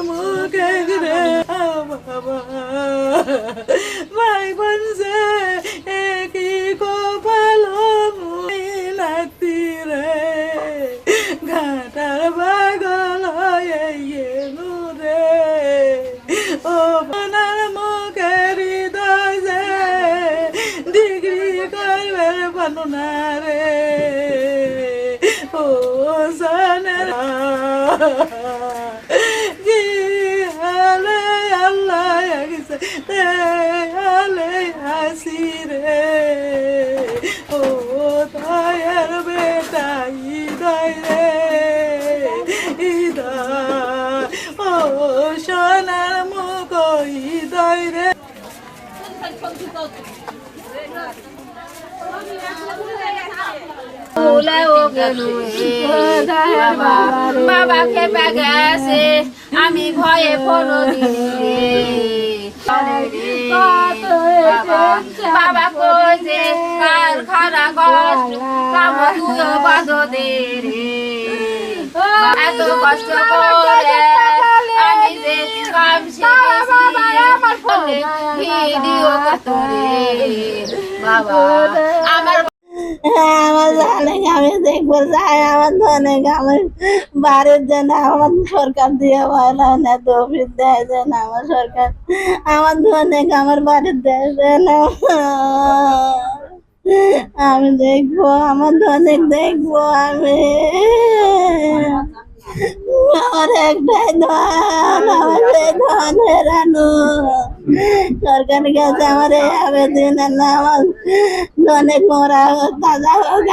মুখে রে বাবা ভাই বোন যে একই কপাল লাগতি রে ঘাটার পাগল হয়ে গেলু রে ও বোনার মুখে হৃদয় যে ডিগ্রি করবার পানু না রে ও জানের কি হালে আল্লাহ গেছে তে হালে হাসি রে ও তায়ের বেটা ইদাই রে ইদাই ও সোনার মুখ ইদাই রে বাবা খেপে গেছে আমি ভয়ে ফোন বাবা কইছে কার খারা কষ্ট কাম তুইও বাদ দে রে এত কষ্ট করে আমি যে কাম শিখেছি ভিডিও কত রে বাবা আমার আমার জানে আমি দেখবো চাই আমার ধনে আমার বাড়ির জন্য আমার সরকার দিয়ে ভালো না তফিক দেয় যেন আমার সরকার আমার ধনে আমার বাড়ির দেয় যেন আমি দেখবো আমার ধনে দেখবো আমি আমার একটাই ধন আমার সেই ধন হেরানো সরকারের কাছে আমার এই আবেদন আমার অনেক মরা তাজা হোক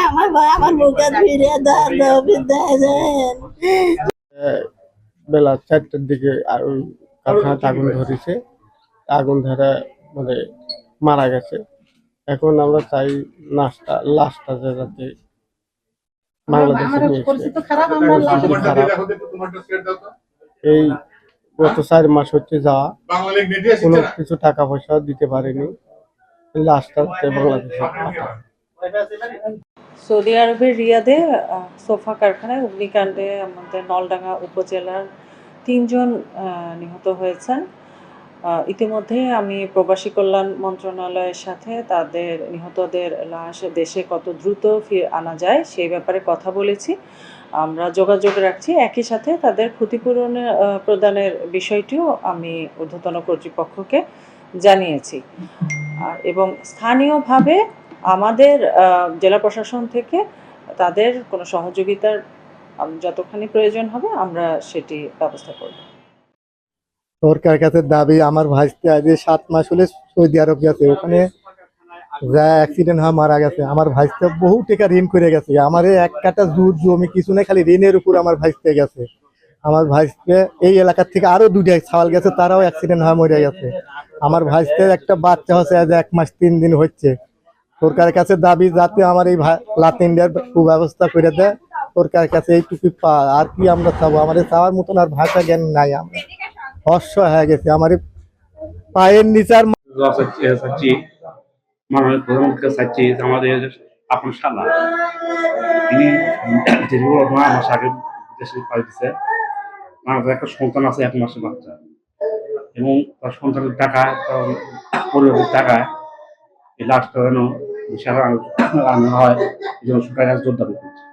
আমার বুকে ফিরে দেন। বেলা 4টার দিকে ওই কারখানাতে আগুন ধরেছে, আগুন ধরে মানে মারা গেছে। এখন আমরা চাই লাশটা যাতে বাংলাদেশে নিয়ে এসে এই গত 4 মাস হচ্ছে যাওয়া কোনো কিছু টাকা পয়সা দিতে পারেনি, লাশটা বাংলাদেশে সৌদি আরবের রিয়াদে সোফা কারখানায় অগ্নিকাণ্ডে আমাদের নলডাঙ্গা উপজেলার 3 জন নিহত হয়েছেন। ইতিমধ্যে আমি প্রবাসী কল্যাণ মন্ত্রণালয়ের সাথে তাদের নিহতদের লাশ দেশে কত দ্রুত আনা যায় সেই ব্যাপারে কথা বলেছি, আমরা যোগাযোগ রাখছি। একই সাথে তাদের ক্ষতিপূরণ প্রদানের বিষয়টিও আমি ঊর্ধ্বতন কর্তৃপক্ষকে জানিয়েছি এবং স্থানীয়ভাবে আমাদের জেলা প্রশাসন থেকে তাদের কোনো সহযোগিতার যতখানি প্রয়োজন হবে আমরা সেটি ব্যবস্থা করব। সরকার কাছে দাবি, আমার ভাইস্তে আজ 7 মাস হলে সৌদি আরব গেছে, ওখানে যা অ্যাক্সিডেন্ট হয় মারা গেছে। আমার ভাইস্তে বহু টাকা ঋণ করে গেছে, আমার 1 কাঠা জমি কিছু না, খালি ঋণের উপর আমার ভাইস্তে গেছে। আমার ভাইস্তে এই এলাকার থেকে আরো 2টা ছাওয়াল গেছে, তারাও অ্যাক্সিডেন্ট হয় মরে গেছে। আমার ভাইস্তে একটা বাচ্চা হচ্ছে আজ 1 মাস 3 দিন হচ্ছে। সরকারের কাছে দাবি যাতে আমার এই লাতিনদের সুব্যবস্থা করে দেয়, সরকারের কাছে এইটুকু পাওয়া। আর কি আমরা চাবো? আমাদের চাওয়ার মতন আর ভাষা জ্ঞান নাই, আমরা অসহায় হয়ে গেছে। আমার পায়ের নিচার মাননীয় প্রধানমন্ত্রীকে চাচ্ছি আমাদের আপনার শালা তিনি দীর্ঘ 9 মাস আগে দেশে পাড়ি দিচ্ছে। আমাদের একটা সন্তান আছে 1 মাসের বাচ্চা, এবং তার সন্তানের টাকা, পরিবারের টাকা এই লাশটা যেন আনা হয়, এই জন্য সরকারের কাছে জোর দাবি করছে।